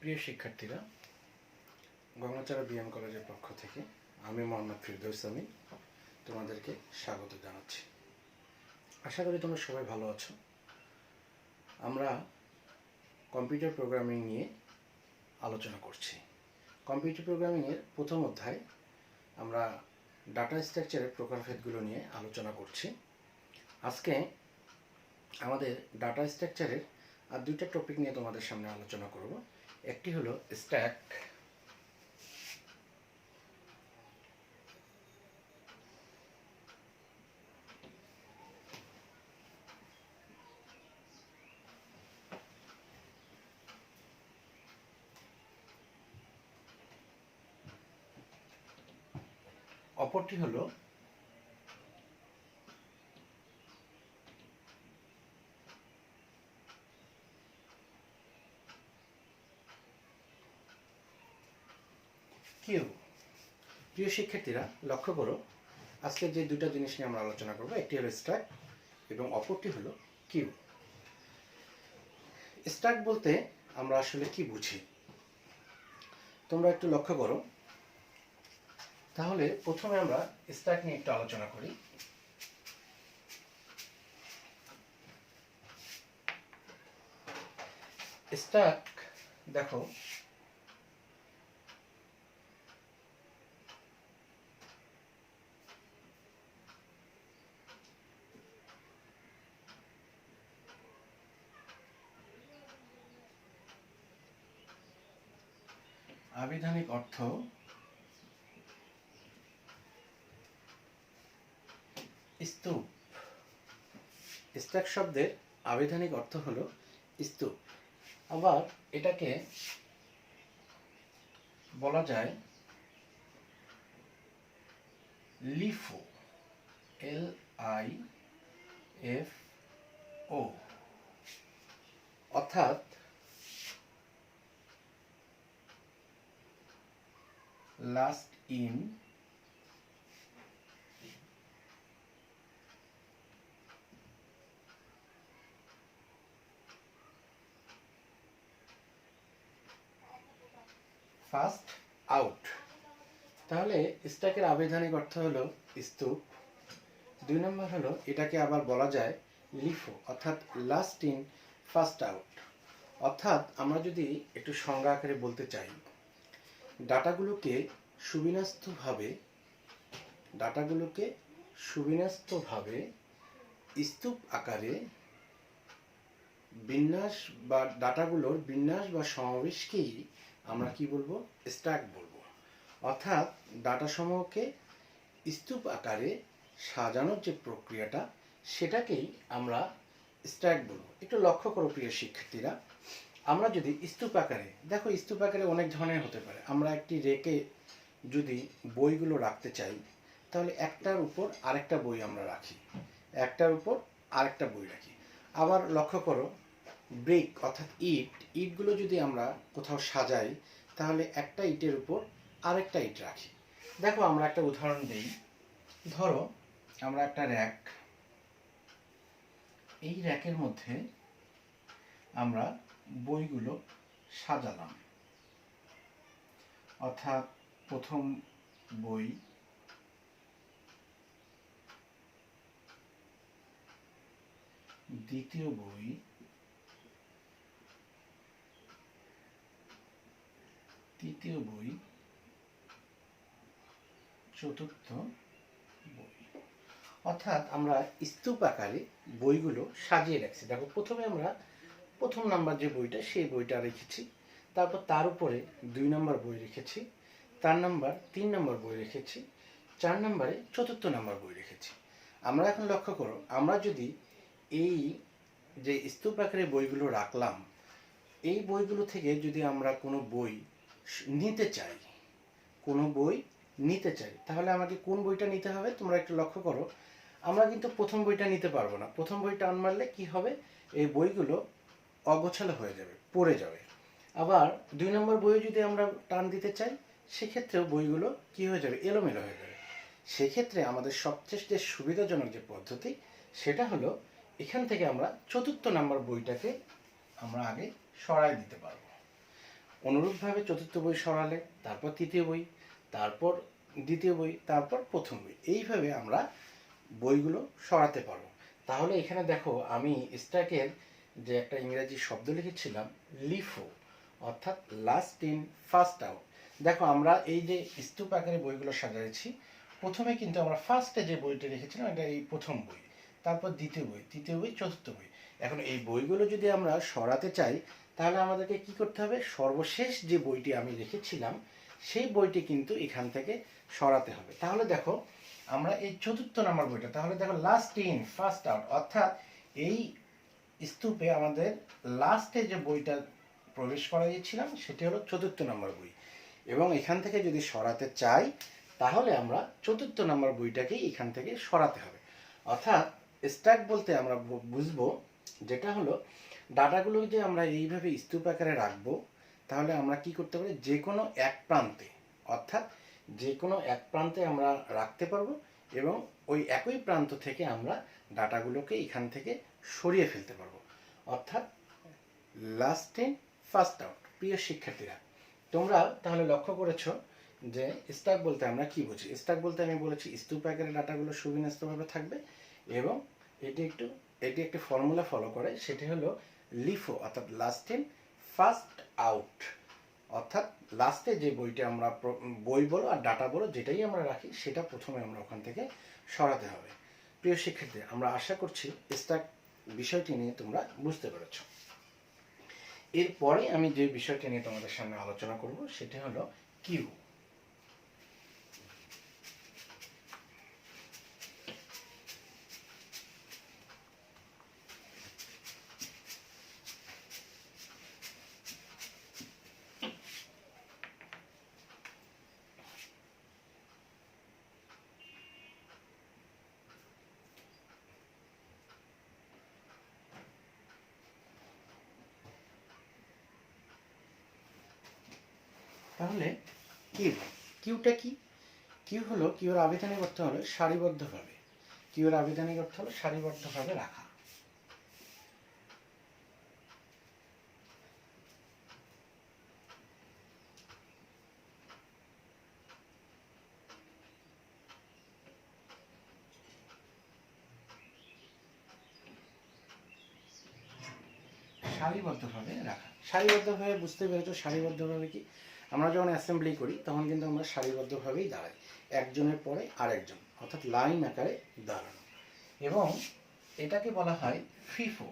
প্রিয় শিক্ষার্থীরা, গঙ্গাচারা বিএম কলেজের পক্ষ থেকে আমি মোহাম্মদ ফিরদৌস আমিন তোমাদেরকে স্বাগত জানাচ্ছি। আশা করি তোমরা সবাই ভালো আছো। আমরা কম্পিউটার প্রোগ্রামিং নিয়ে আলোচনা করছি। কম্পিউটার প্রোগ্রামিংয়ের প্রথম অধ্যায় আমরা ডাটা স্ট্রাকচারের প্রকারভেদগুলো নিয়ে আলোচনা করছি। আজকে আমাদের ডাটা স্ট্রাকচারের আর দুইটা টপিক নিয়ে তোমাদের সামনে আলোচনা করব। একটি হলো স্ট্যাক, অপরটি হলো কিউ। প্রিয় শিক্ষার্থীরা, লক্ষ্য করো, আজকে যে দুটো জিনিস নিয়ে আমরা আলোচনা করব, একটি হলো স্ট্যাক এবং অপরটি হলো কিউ। স্ট্যাক বলতে আমরা আসলে কি বুঝি তোমরা একটু লক্ষ্য করো। তাহলে প্রথমে আমরা স্ট্যাক নিয়ে একটু আলোচনা করি। স্ট্যাক দেখো, আবিধানিক অর্থ স্তূপ। স্ট্যাক শব্দের আবিধানিক অর্থ হলো স্তূপ। আবার এটাকে বলা যায় লিফো, LIFO, অর্থাৎ লাস্ট ইন ফার্স্ট আউট। তাহলে স্ট্যাকের আবিধানিক অর্থ হলো স্তূপ। দুই নম্বর হলো এটাকে আবার বলা যায় লিফো, অর্থাৎ লাস্ট ইন ফার্স্ট আউট। অর্থাৎ আমরা যদি একটু সংজ্ঞা আকারে বলতে চাই, ডাটাগুলোকে সুবিন্যস্তভাবে স্তূপ আকারে বিন্যাস বা ডাটাগুলোর বিন্যাস বা সমাবেশকেই আমরা কি বলবো? স্ট্যাক বলবো। অর্থাৎ ডাটা সমূহকে স্তূপ আকারে সাজানোর যে প্রক্রিয়াটা, সেটাকেই আমরা স্ট্যাক বলবো। একটু লক্ষ্য করো প্রিয় শিক্ষার্থীরা, আমরা যদি স্তূপ আকারে দেখো, স্তূপ আকারে অনেক ধরনের হতে পারে। আমরা একটি রেকে যদি বইগুলো রাখতে চাই, তাহলে একটার উপর আরেকটা বই আমরা রাখি, একটার উপর আরেকটা বই রাখি। আবার লক্ষ্য করো, ব্রিক অর্থাৎ ইটগুলো যদি আমরা কোথাও সাজাই, তাহলে একটা ইটের উপর আরেকটা ইট রাখি। দেখো, আমরা একটা উদাহরণ দিই। ধরো আমরা একটা র্যাক, এই র্যাকের মধ্যে আমরা বইগুলো সাজালাম। অর্থাৎ প্রথম বই, দ্বিতীয় বই, তৃতীয় বই, চতুর্থ বই। অর্থাৎ আমরা স্তূপ আকারে বইগুলো সাজিয়ে রাখছি। দেখো, প্রথমে আমরা প্রথম নাম্বার যে বইটা, সেই বইটা রেখেছি। তারপর তার উপরে 2 নম্বর বই রেখেছি, 3 নম্বর বই রেখেছি, 4 নম্বরে 4র্থ নম্বর বই রেখেছি। আমরা এখন লক্ষ্য করো, আমরা যদি এই যে স্তূপ আকারে বইগুলো রাখলাম, এই বইগুলো থেকে যদি আমরা কোনো বই নিতে চাই, তাহলে আমাকে কোন বইটা নিতে হবে? তোমরা একটু লক্ষ্য করো, আমরা কিন্তু প্রথম বইটা নিতে পারবো না। প্রথম বই টান মারলে কি হবে? এই বইগুলো অগোছালো হয়ে যাবে, পড়ে যাবে। আবার 2 নম্বর বইয়ে যদি আমরা টান দিতে চাই, সেক্ষেত্রেও বইগুলো কি হয়ে যাবে? এলোমেলো হয়ে যাবে। সেক্ষেত্রে আমাদের সবচেয়ে যে সুবিধাজনক যে পদ্ধতি, সেটা হলো এখান থেকে আমরা 4র্থ নম্বর বইটাকে আমরা আগে সরাই দিতে পারবো। অনুরূপভাবে চতুর্থ বই সরালে তারপর তৃতীয় বই, তারপর দ্বিতীয় বই, তারপর প্রথম বই, এইভাবে আমরা বইগুলো সরাতে পারবো। তাহলে এখানে দেখো আমি স্ট্যাকের যে একটা ইংরেজি শব্দ লিখেছিলাম লিফো, অর্থাৎ লাস্ট ইন ফার্স্ট আউট। দেখো আমরা এই যে স্তূপ আকারে বইগুলো সাজাইছি, প্রথমে কিন্তু আমরা ফার্স্টে যে বইটা লিখেছিলাম এটা এই প্রথম বই, তারপর দ্বিতীয় বই, তৃতীয় বই, চতুর্থ বই। এখন এই বইগুলো যদি আমরা সরাতে চাই তাহলে আমাদেরকে কি করতে হবে, সর্বশেষ যে বইটি আমি রেখেছিলাম সেই বইটি কিন্তু এখান থেকে সরাতে হবে। তাহলে দেখো আমরা এই চতুর্থ নম্বর বইটা, তাহলে দেখো লাস্ট ইন ফার্স্ট আউট, অর্থাৎ এই স্তূপে আমাদের লাস্টে যে বইটা প্রবেশ করাইছিলাম সেটি হলো চতুর্থ নম্বর বই, এবং এখান থেকে যদি সরাতে চাই তাহলে আমরা চতুর্থ নম্বর বইটাকেই এখান থেকে সরাতে হবে। অর্থাৎ স্ট্যাক বলতে আমরা বুঝবো যেটা হলো ডাটাগুলো যে আমরা এইভাবে স্তূপ আকারে রাখবো, তাহলে আমরা কি করতে পারি, যে কোনো এক প্রান্তে, অর্থাৎ যে কোনো এক প্রান্তে আমরা রাখতে পারবো, এবং ওই একই প্রান্ত থেকে আমরা ডাটাগুলোকে এখান থেকে সরিয়ে ফেলতে পারবো। অর্থাৎ লাস্ট ইন ফার্স্ট আউট। প্রিয় শিক্ষার্থীরা, তোমরা তাহলে লক্ষ্য করেছো যে স্ট্যাক বলতে আমরা কি বুঝি। স্ট্যাক বলতে আমি বলেছি স্তূপ আকারে ডাটাগুলো সুবিন্যস্তভাবে থাকবে, এবং এটি একটি ফর্মুলা ফলো করে, সেটি হলো লিফো, অর্থাৎ লাস্ট ইন ফার্স্ট আউট। অর্থাৎ লাস্টে যে বইটা আমরা বই বলো আর ডাটা বলো যেটাই আমরা রাখি সেটা প্রথমে আমরা ওখান থেকে সরাতে হবে। প্রিয় শিক্ষার্থী, আমরা আশা করছি স্ট্যাক বিষয়টি নিয়ে তোমরা বুঝতে পেরেছ। এরপরে আমি যে বিষয়টি নিয়ে তোমাদের সামনে আলোচনা করব সেটি হলো কিউ। তাহলে কিউটা কি? কিউ হলো, কিউর আবেদনিক অর্থ হলো সারিবদ্ধভাবে। কিউর আবেদনিক অর্থ হলো সারিবদ্ধভাবে রাখা। সারিবদ্ধভাবে রাখা। সারিবদ্ধভাবে বুঝতে পেরেছো? সারিবদ্ধভাবে কি, আমরা যখন অ্যাসেম্বলি করি তখন কিন্তু আমরা সারিবদ্ধভাবেই দাঁড়াই, একজনের পরে আরেকজন, অর্থাৎ লাইন আকারে দাঁড়ানো। এবং এটাকে বলা হয় ফিফো,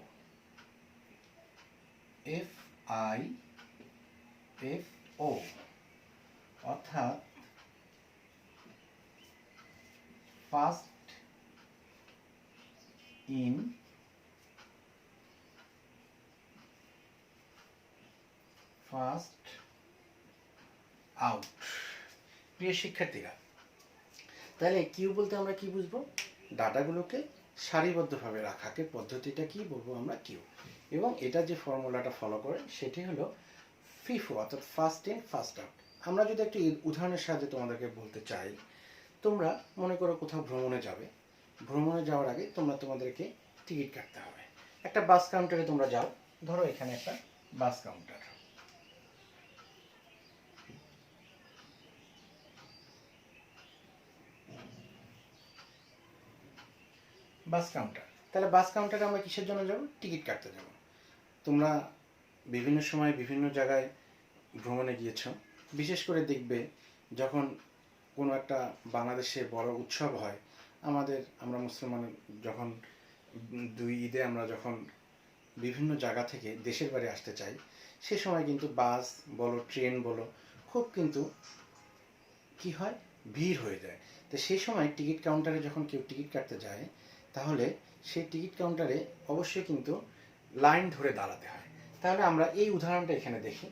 FIFO, অর্থাৎ ফার্স্ট ইন ফার্স্ট আউট। প্রিয় শিক্ষার্থীরা, তাহলে কিউ বলতে আমরা কি বুঝবো, ডাটাগুলোকে সারিবদ্ধভাবে রাখাকে পদ্ধতিটা কি বলবো আমরা, কিউ। এবং এটা যে ফর্মুলাটা ফলো করে সেটি হলো ফিফো, অর্থাৎ ফার্স্ট ইন ফার্স্ট আউট। আমরা যদি একটি উদাহরণের সাহায্যে তোমাদেরকে বলতে চাই, তোমরা মনে করো কোথাও ভ্রমণে যাবে, ভ্রমণে যাওয়ার আগে তোমাদেরকে টিকিট কাটতে হবে। একটা বাস কাউন্টারে তোমরা যাও, ধরো এখানে একটা বাস কাউন্টার, বাস কাউন্টার। তাহলে বাস কাউন্টারে আমরা কিসের জন্য যাব, টিকিট কাটতে যাব। তোমরা বিভিন্ন সময় বিভিন্ন জায়গায় ভ্রমণে গিয়েছ, বিশেষ করে দেখবে যখন কোনো একটা বাংলাদেশে বড় উৎসব হয়, আমরা মুসলমান যখন দুই ঈদে আমরা যখন বিভিন্ন জায়গা থেকে দেশের বাড়ি আসতে চাই, সে সময় কিন্তু বাস বলো ট্রেন বলো খুব কিন্তু কি হয়, ভিড় হয়ে যায়। তো সেই সময় টিকিট কাউন্টারে যখন কেউ টিকিট কাটতে যায়, তাহলে সেই টিকিট কাউন্টারে অবশ্যই কিন্তু লাইন ধরে দাঁড়াতে হয়। তাহলে আমরা এই উদাহরণটা এখানে দেখি।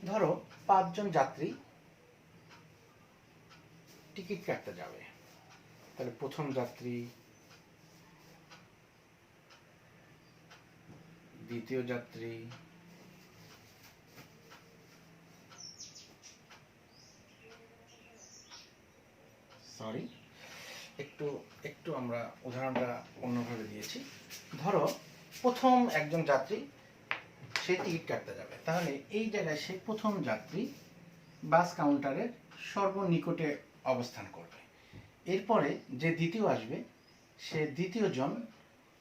ধরো 5 জন যাত্রী টিকিট কাটতে যাবে, তাহলে প্রথম যাত্রী, দ্বিতীয় যাত্রী, একটু আমরা উদাহরণটা অন্যভাবে দিয়েছি। ধরো প্রথম একজন যাত্রী সে টিকিট কাটতে যাবে, তাহলে এই জায়গায় সে প্রথম যাত্রী বাস কাউন্টারের সর্বনিকটে অবস্থান করবে। এরপরে যে দ্বিতীয় আসবে সে দ্বিতীয় জন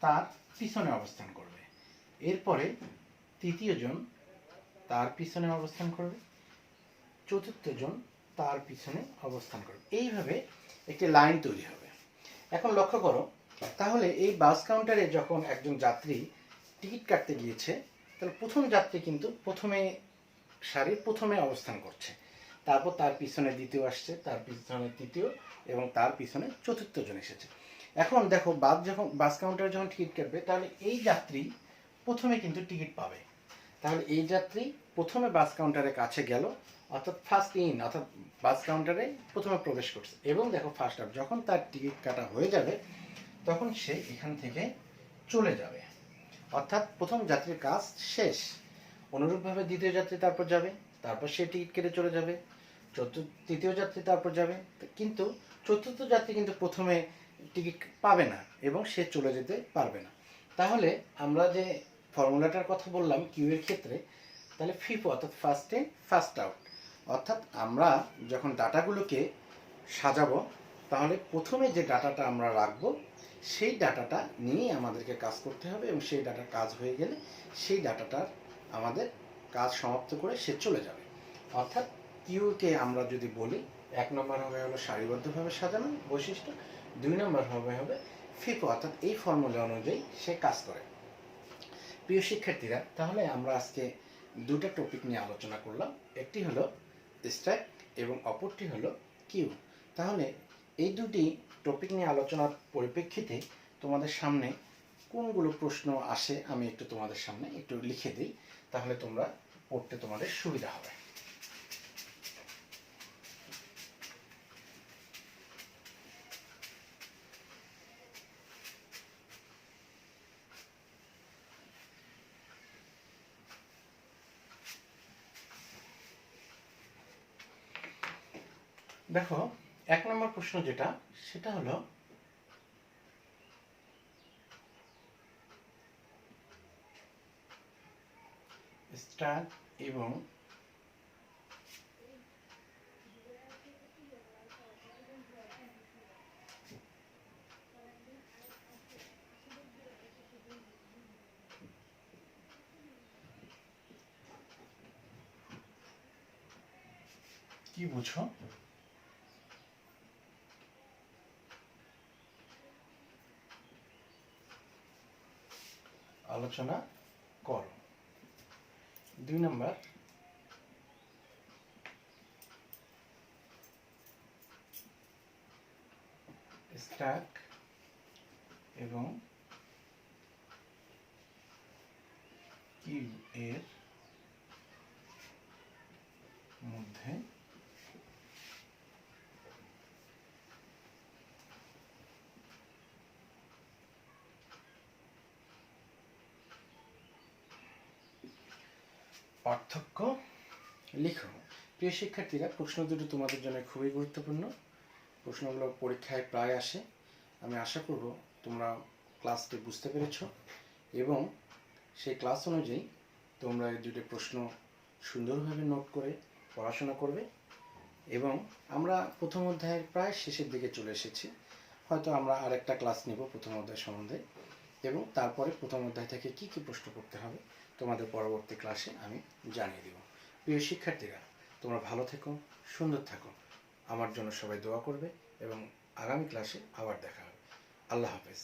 তার পিছনে অবস্থান করবে। এরপরে তৃতীয় জন তার পিছনে অবস্থান করবে, চতুর্থ জন তার পিছনে অবস্থান করবে। এইভাবে একটি লাইন তৈরি হবে। এখন লক্ষ্য করো, তাহলে এই বাস কাউন্টারে যখন একজন যাত্রী টিকিট কাটতে গিয়েছে, তাহলে প্রথম যাত্রী কিন্তু প্রথমে সারির প্রথমে অবস্থান করছে, তারপর তার পিছনে দ্বিতীয় আসছে, তার পিছনে তৃতীয় এবং তার পিছনে চতুর্থ জন এসেছে। এখন দেখো বাস কাউন্টারে যখন টিকিট কাটবে, তাহলে এই যাত্রী প্রথমে কিন্তু টিকিট পাবে। তাহলে এই যাত্রী প্রথমে বাস কাউন্টারের কাছে গেল, অর্থাৎ ফার্স্ট ইন, অর্থাৎ বাস কাউন্টারে প্রথমে প্রবেশ করছে। এবং দেখো ফার্স্ট আউট, যখন তার টিকিট কাটা হয়ে যাবে তখন সে এখান থেকে চলে যাবে, অর্থাৎ প্রথম যাত্রীর কাজ শেষ। অনুরূপভাবে দ্বিতীয় যাত্রী তারপর যাবে, তারপর সে টিকিট কেটে চলে যাবে, তৃতীয় যাত্রী তারপর যাবে, কিন্তু চতুর্থ যাত্রী কিন্তু প্রথমে টিকিট পাবে না এবং সে চলে যেতে পারবে না। তাহলে আমরা যে ফর্মুলাটার কথা বললাম কিউ এর ক্ষেত্রে, তাহলে ফিফো অর্থাৎ ফার্স্ট ইন ফার্স্ট আউট, অর্থাৎ আমরা যখন ডাটাগুলোকে সাজাবো তাহলে প্রথমে যে ডাটাটা আমরা রাখবো সেই ডাটাটা নিয়ে আমাদেরকে কাজ করতে হবে, এবং সেই ডাটার কাজ হয়ে গেলে সেই ডাটাটার আমাদের কাজ সমাপ্ত করে সে চলে যাবে। অর্থাৎ কিউকে আমরা যদি বলি, 1 নম্বর হলো সারিবদ্ধভাবে সাজানো বৈশিষ্ট্য, 2 নম্বর হবে ফিফো, অর্থাৎ এই ফর্মুলা অনুযায়ী সে কাজ করে। প্রিয় শিক্ষার্থীরা, তাহলে আমরা আজকে দুটো টপিক নিয়ে আলোচনা করলাম, একটি হলো স্ট্যাক এবং অপরটি হলো কিউ। তাহলে এই দুটি টপিক নিয়ে আলোচনার পরিপ্রেক্ষিতে তোমাদের সামনে কোনগুলো প্রশ্ন আসে আমি একটু তোমাদের সামনে একটু লিখে দিই, তাহলে তোমরা পড়তে তোমাদের সুবিধা হবে। দেখো 1 নম্বর প্রশ্ন যেটা, সেটা হলো স্ট্যাক এবং কি বুঝো? আলোচনা করো। 2 নম্বর, স্ট্যাক এবং কিউ এর মধ্যে পার্থক্য লিখো। প্রিয় শিক্ষার্থীরা, প্রশ্ন দুটো তোমাদের জন্য খুবই গুরুত্বপূর্ণ। প্রশ্নগুলো পরীক্ষায় প্রায় আসে। আমি আশা করব তোমরা ক্লাসটি বুঝতে পেরেছ এবং সেই ক্লাস অনুযায়ী তোমরা এই দুটো প্রশ্ন সুন্দরভাবে নোট করে পড়াশোনা করবে। এবং আমরা প্রথম অধ্যায়ের প্রায় শেষের দিকে চলে এসেছি, হয়তো আমরা আরেকটা ক্লাস নেব প্রথম অধ্যায় সম্বন্ধে, এবং তারপরে প্রথম অধ্যায় থেকে কি কি প্রশ্ন করতে হবে তোমাদের পরবর্তী ক্লাসে আমি জানিয়ে দেব। প্রিয় শিক্ষার্থীরা, তোমরা ভালো থেকো, সুন্দর থাকো, আমার জন্য সবাই দোয়া করবে এবং আগামী ক্লাসে আবার দেখা হবে। আল্লাহ হাফেজ।